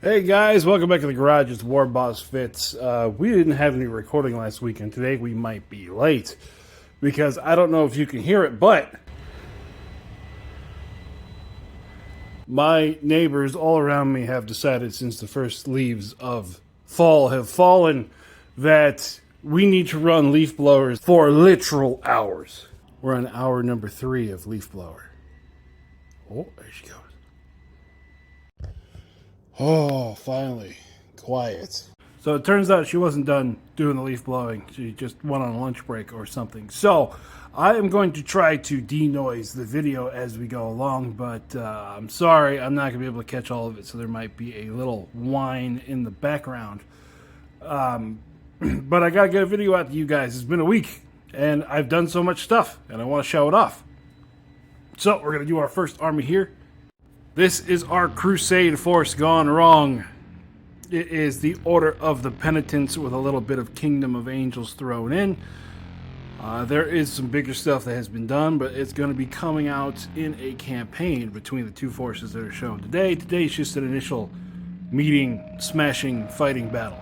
Hey guys, welcome back to the garage. It's War Boss Fitz. We didn't have any recording last week, and today we might be late because I don't know if you can hear it, but my neighbors all around me have decided since the first leaves of fall have fallen that we need to run leaf blowers for literal hours. We're on hour number 3 of leaf blower. Oh, there she goes. Oh, finally. Quiet. So it turns out she wasn't done doing the leaf blowing. She just went on a lunch break or something. So I am going to try to denoise the video as we go along, but I'm sorry, I'm not going to be able to catch all of it, so there might be a little whine in the background. But I got to get a video out to you guys. It's been a week, and I've done so much stuff, and I want to show it off. So we're going to do our first army here. This is our crusade force gone wrong. It is the Order of the Penitents with a little bit of Kingdom of Angels thrown in. There is some bigger stuff that has been done, but it's going to be coming out in a campaign between the two forces that are shown today. Today's just an initial meeting, smashing, fighting battle.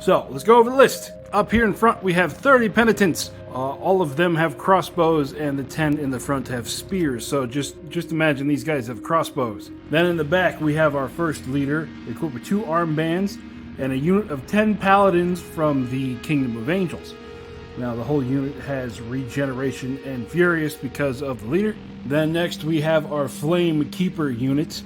So let's go over the list. Up here in front we have 30 Penitents. All of them have crossbows, and the 10 in the front have spears. So just imagine these guys have crossbows. Then in the back we have our first leader, equipped with 2 armbands and a unit of 10 paladins from the Kingdom of Angels. Now the whole unit has regeneration and furious because of the leader. Then next we have our Flame Keeper unit.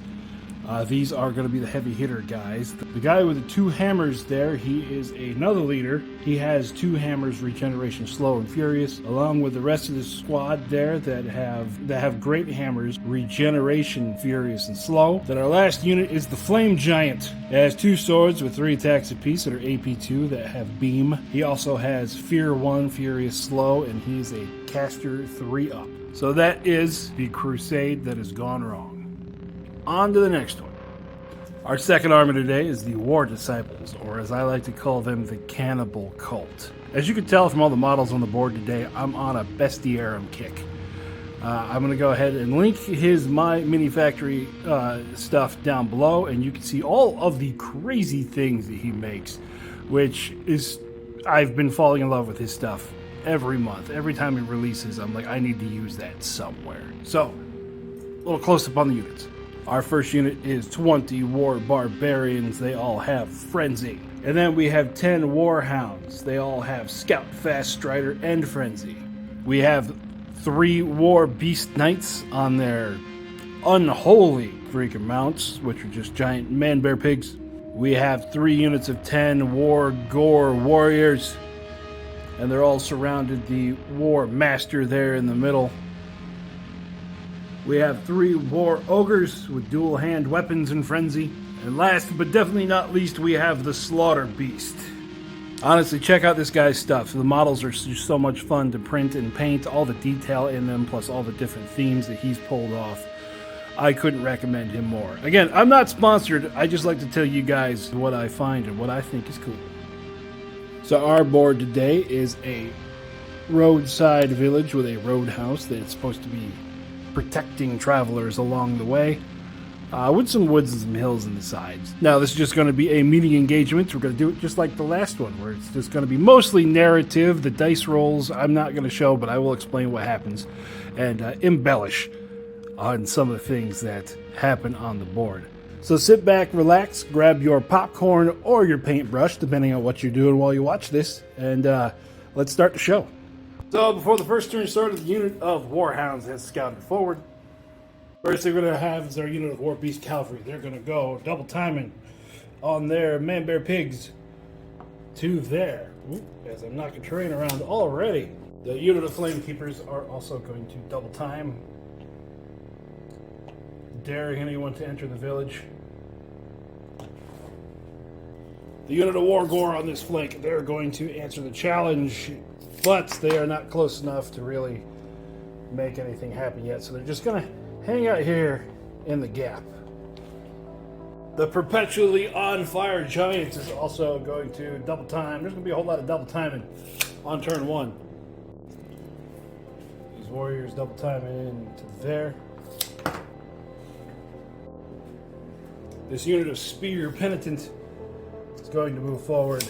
These are going to be the heavy hitter guys. The guy with the 2 hammers there, he is another leader. He has 2 hammers, regeneration, slow and furious, along with the rest of the squad there that have great hammers, regeneration, furious and slow. Then our last unit is the Flame Giant. It has 2 swords with 3 attacks apiece that are AP2 that have beam. He also has Fear 1, furious, slow, and he's a caster 3 up. So that is the crusade that has gone wrong. On to the next one. Our second army today is the War Disciples, or as I like to call them, the Cannibal Cult. As you can tell from all the models on the board today, I'm on a Bestiarum kick. I'm going to go ahead and link his My Mini Factory stuff down below, and you can see all of the crazy things that he makes, which is, I've been falling in love with his stuff every month. Every time he releases, I'm like, I need to use that somewhere. So, a little close up on the units. Our first unit is 20 War Barbarians. They all have Frenzy. And then we have 10 Warhounds. They all have Scout, Fast Strider, and Frenzy. We have 3 War Beast Knights on their unholy freaking mounts, which are just giant man-bear pigs. We have 3 units of 10 War Gore Warriors. And they're all surrounded the War Master there in the middle. We have 3 War Ogres with dual hand weapons and frenzy. And last but definitely not least, we have the Slaughter Beast. Honestly, check out this guy's stuff. The models are just so much fun to print and paint. All the detail in them, plus all the different themes that he's pulled off. I couldn't recommend him more. Again, I'm not sponsored. I just like to tell you guys what I find and what I think is cool. So our board today is a roadside village with a roadhouse that's supposed to be protecting travelers along the way, with some woods and some hills in the sides. Now this is just going to be a meeting engagement. We're going to do it just like the last one, where it's just going to be mostly narrative. The dice rolls I'm not going to show, but I will explain what happens and embellish on some of the things that happen on the board. So sit back, relax, grab your popcorn or your paintbrush, depending on what you're doing while you watch this, and let's start the show. So before the first turn started, the unit of Warhounds has scouted forward. First thing we're going to have is our unit of War Beast Cavalry. They're going to go double timing on their man-bear pigs to there. As I'm knocking terrain around already. The unit of Flame Keepers are also going to double time, daring anyone to enter the village. The unit of War Gore on this flank, they're going to answer the challenge, but they are not close enough to really make anything happen yet, so they're just going to hang out here in the gap. The perpetually on fire Giants is also going to double time. There's going to be a whole lot of double timing on turn 1. These warriors double timing into there. This unit of spear Penitent is going to move forward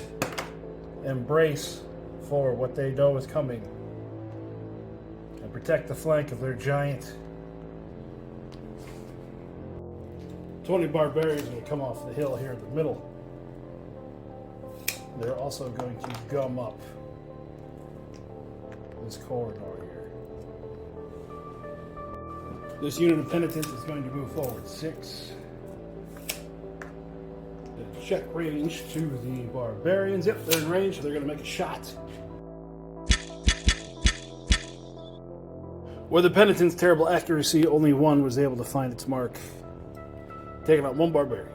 and brace for what they know is coming and protect the flank of their giant. 20 barbarians will come off the hill here in the middle. They're also going to gum up this corridor here. This unit of Penitent is going to move forward 6. Check range to the barbarians. Yep, they're in range, so they're going to make a shot. With the Penitent's terrible accuracy, only one was able to find its mark, taking out one barbarian.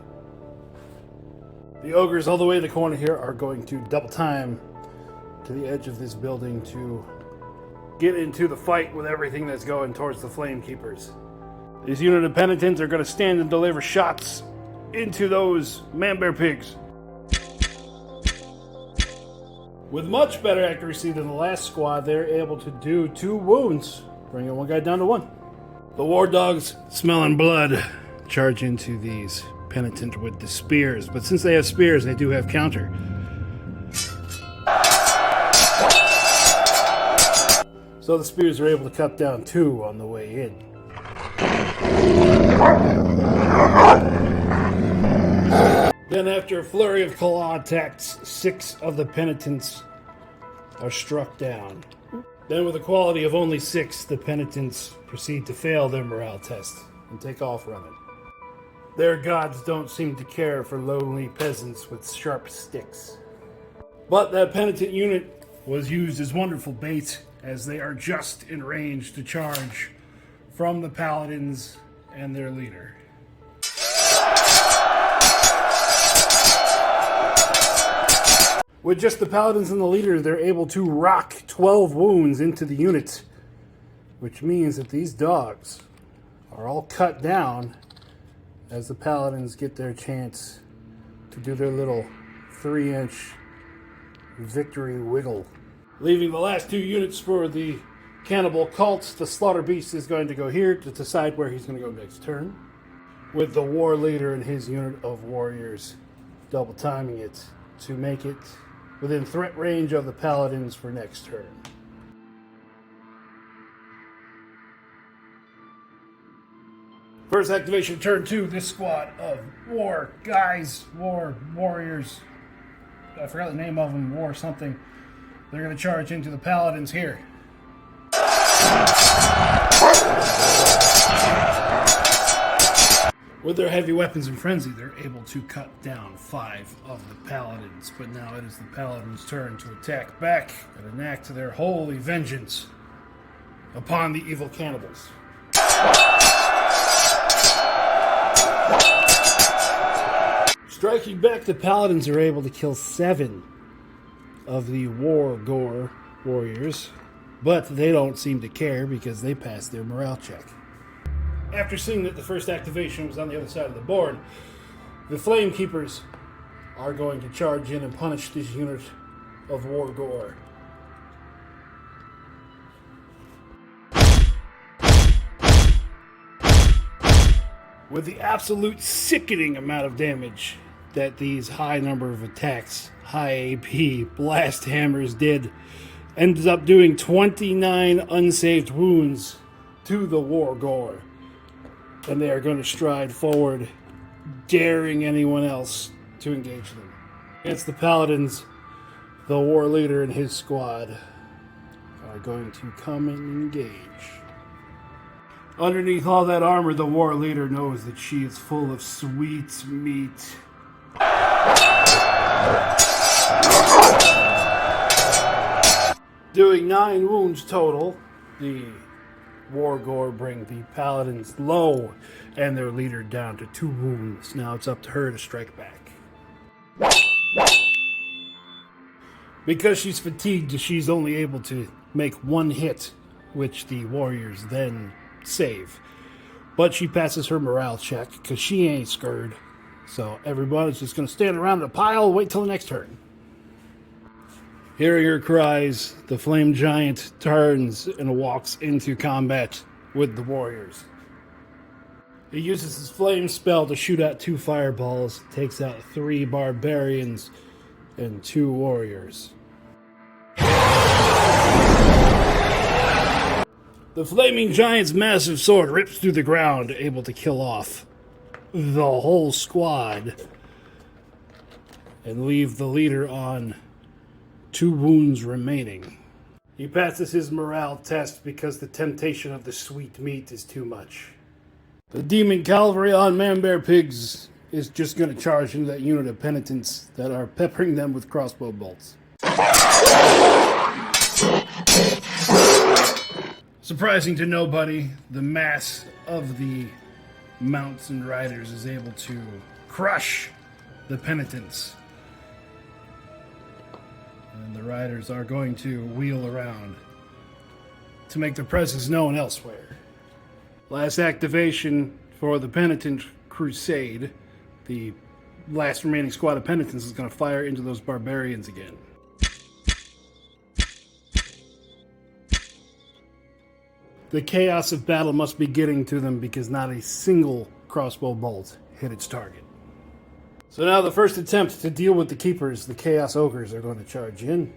The ogres all the way to the corner here are going to double time to the edge of this building to get into the fight with everything that's going towards the Flame Keepers. These unit of Penitents are going to stand and deliver shots into those man-bear pigs. With much better accuracy than the last squad, they're able to do 2 wounds, bringing one guy down to 1. The war dogs, smelling blood, charge into these Penitent with the spears, but since they have spears, they do have counter. So the spears are able to cut down 2 on the way in. Then after a flurry of claw attacks, 6 of the Penitents are struck down. Then with a quality of only 6, the Penitents proceed to fail their morale test and take off running. Their gods don't seem to care for lonely peasants with sharp sticks. But that Penitent unit was used as wonderful bait, as they are just in range to charge from the paladins and their leader. With just the paladins and the leader, they're able to rock 12 wounds into the unit, which means that these dogs are all cut down as the paladins get their chance to do their little 3-inch victory wiggle. Leaving the last 2 units for the Cannibal Cult, the Slaughter Beast is going to go here to decide where he's going to go next turn, with the war leader and his unit of warriors double timing it to make it within threat range of the paladins for next turn. First activation, turn 2, this squad of war guys, war warriors, I forgot the name of them, war something, they're going to charge into the paladins here. With their heavy weapons and frenzy, they're able to cut down 5 of the paladins, but now it is the paladins' turn to attack back and enact their holy vengeance upon the evil cannibals. Striking back, the paladins are able to kill 7 of the war gore warriors, but they don't seem to care because they passed their morale check. After seeing that the first activation was on the other side of the board, the Flame Keepers are going to charge in and punish this unit of war gore. With the absolute sickening amount of damage that these high number of attacks, high AP blast hammers did, ends up doing 29 unsaved wounds to the war gore. And they are going to stride forward, daring anyone else to engage them. Against the paladins, the war leader and his squad are going to come and engage. Underneath all that armor, the war leader knows that she is full of sweet meat. Doing 9 wounds total, the war gore bring the paladins low and their leader down to 2 wounds. Now it's up to her to strike back. Because she's fatigued, she's only able to make 1 hit, which the warriors then save. But she passes her morale check because she ain't scared. So everybody's just going to stand around in a pile, wait till the next turn. Hearing her cries, the flame giant turns and walks into combat with the warriors. He uses his flame spell to shoot out 2 fireballs, takes out 3 barbarians and 2 warriors. The flaming giant's massive sword rips through the ground, able to kill off the whole squad and leave the leader on 2 wounds remaining. He passes his morale test because the temptation of the sweet meat is too much. The demon cavalry on man-bear pigs is just going to charge into that unit of penitents that are peppering them with crossbow bolts. Surprising to nobody, the mass of the mounts and riders is able to crush the penitents. And the riders are going to wheel around to make their presence known elsewhere. Last activation for the Penitent crusade. The last remaining squad of penitents is going to fire into those barbarians again. The chaos of battle must be getting to them because not a single crossbow bolt hit its target. So now the first attempt to deal with the keepers, the Chaos Ogres, are going to charge in.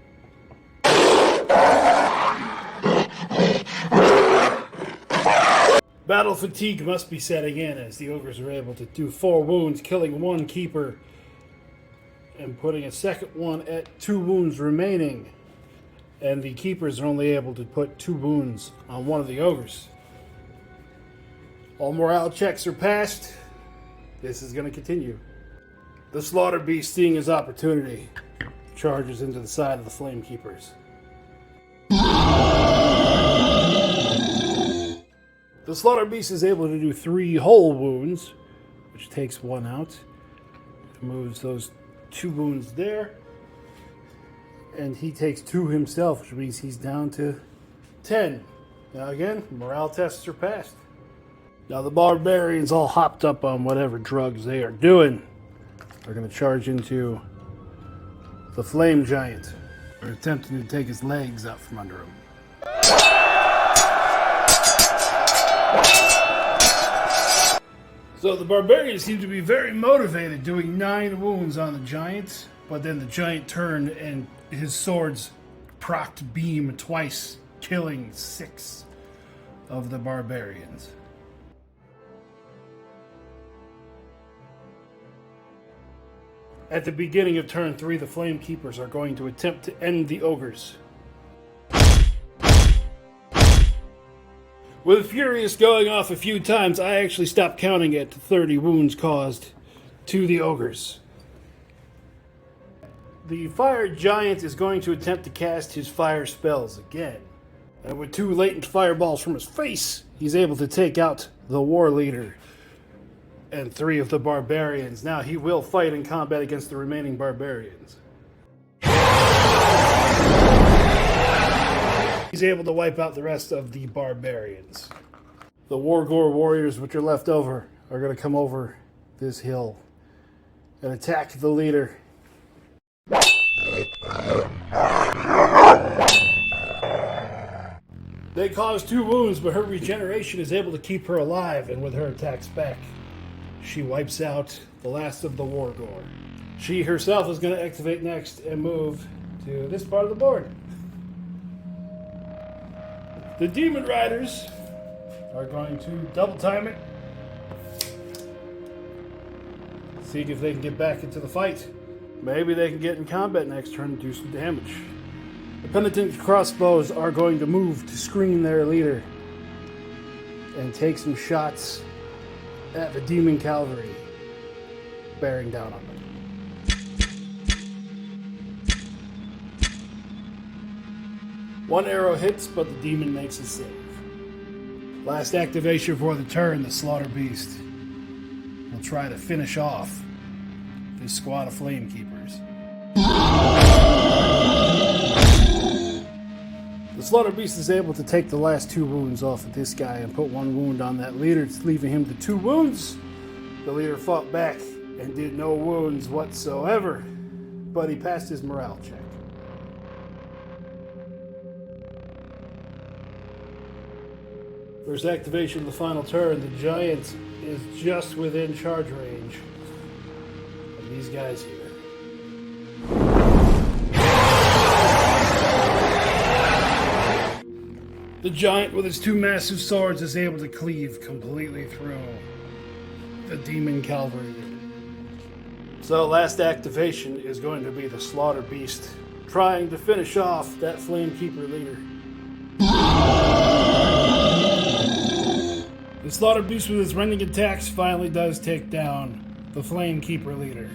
Battle fatigue must be setting in as the Ogres are able to do 4 wounds, killing 1 keeper and putting a second one at 2 wounds remaining. And the keepers are only able to put 2 wounds on one of the Ogres. All morale checks are passed. This is going to continue. The Slaughter Beast, seeing his opportunity, charges into the side of the Flame Keepers. The Slaughter Beast is able to do 3 whole wounds, which takes 1 out. It moves those 2 wounds there. And he takes 2 himself, which means he's down to 10. Now again, morale tests are passed. Now the barbarians, all hopped up on whatever drugs they are doing, are going to charge into the Flame Giant. They're attempting to take his legs out from under him. So the barbarians seem to be very motivated, doing 9 wounds on the giant, but then the giant turned and his sword's procced beam twice, killing 6 of the barbarians. At the beginning of turn 3, the Flame Keepers are going to attempt to end the Ogres. With Furious going off a few times, I actually stopped counting at 30 wounds caused to the Ogres. The Fire Giant is going to attempt to cast his fire spells again. And with 2 latent fireballs from his face, he's able to take out the War Leader and 3 of the barbarians. Now he will fight in combat against the remaining barbarians. He's able to wipe out the rest of the barbarians. The Wargore warriors, which are left over, are going to come over this hill and attack the leader. They cause 2 wounds, but her regeneration is able to keep her alive, and with her attacks back, she wipes out the last of the Wargore. She herself is going to activate next and move to this part of the board. The Demon Riders are going to double time it. See if they can get back into the fight. Maybe they can get in combat next turn and do some damage. The Penitent crossbows are going to move to screen their leader and take some shots at the Demon Cavalry, bearing down on them. One arrow hits, but the demon makes a save. Last activation for the turn, the Slaughter Beast will try to finish off this squad of Flame Keepers. The Slaughter Beast is able to take the last 2 wounds off of this guy and put 1 wound on that leader, leaving him to 2 wounds. The leader fought back and did no wounds whatsoever, but he passed his morale check. First activation of the final turn, the giant is just within charge range of these guys here. The giant with his 2 massive swords is able to cleave completely through the demon cavalry. So last activation is going to be the Slaughter Beast trying to finish off that Flame Keeper leader. The Slaughter Beast with his rending attacks finally does take down the Flame Keeper leader.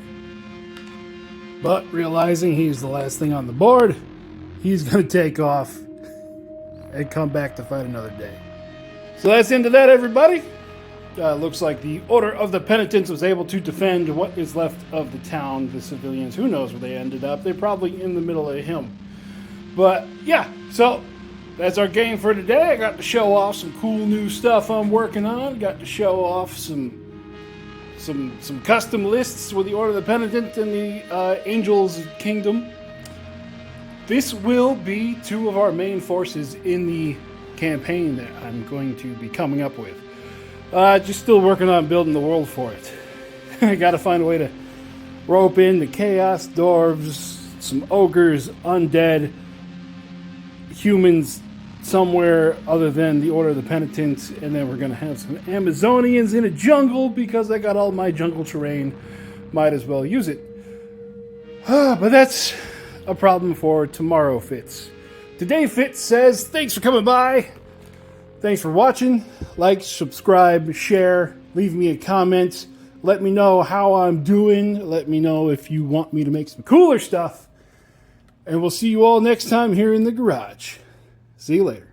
But realizing he's the last thing on the board, he's going to take off and come back to fight another day. So that's into that, everybody. Looks like the Order of the Penitent was able to defend what is left of the town. The civilians, who knows where they ended up. They're probably in the middle of him. But yeah, so that's our game for today. I got to show off some cool new stuff I'm working on. Got to show off some custom lists with the Order of the Penitent and the Angels Kingdom. This will be 2 of our main forces in the campaign that I'm going to be coming up with. Just still working on building the world for it. I gotta find a way to rope in the Chaos Dwarves, some Ogres, Undead, humans somewhere other than the Order of the Penitent, and then we're gonna have some Amazonians in a jungle because I got all my jungle terrain. Might as well use it. But that's a problem for tomorrow, Fitz. Today, Fitz says, thanks for coming by. Thanks for watching. Like, subscribe, share, leave me a comment. Let me know how I'm doing. Let me know if you want me to make some cooler stuff. And we'll see you all next time here in the garage. See you later.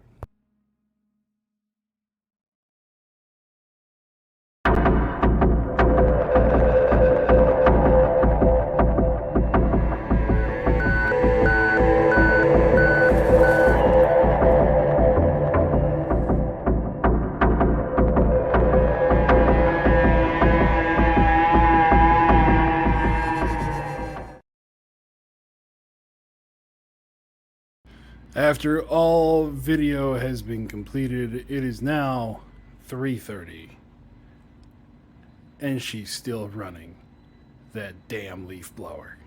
After all video has been completed, it is now 3:30. And she's still running that damn leaf blower.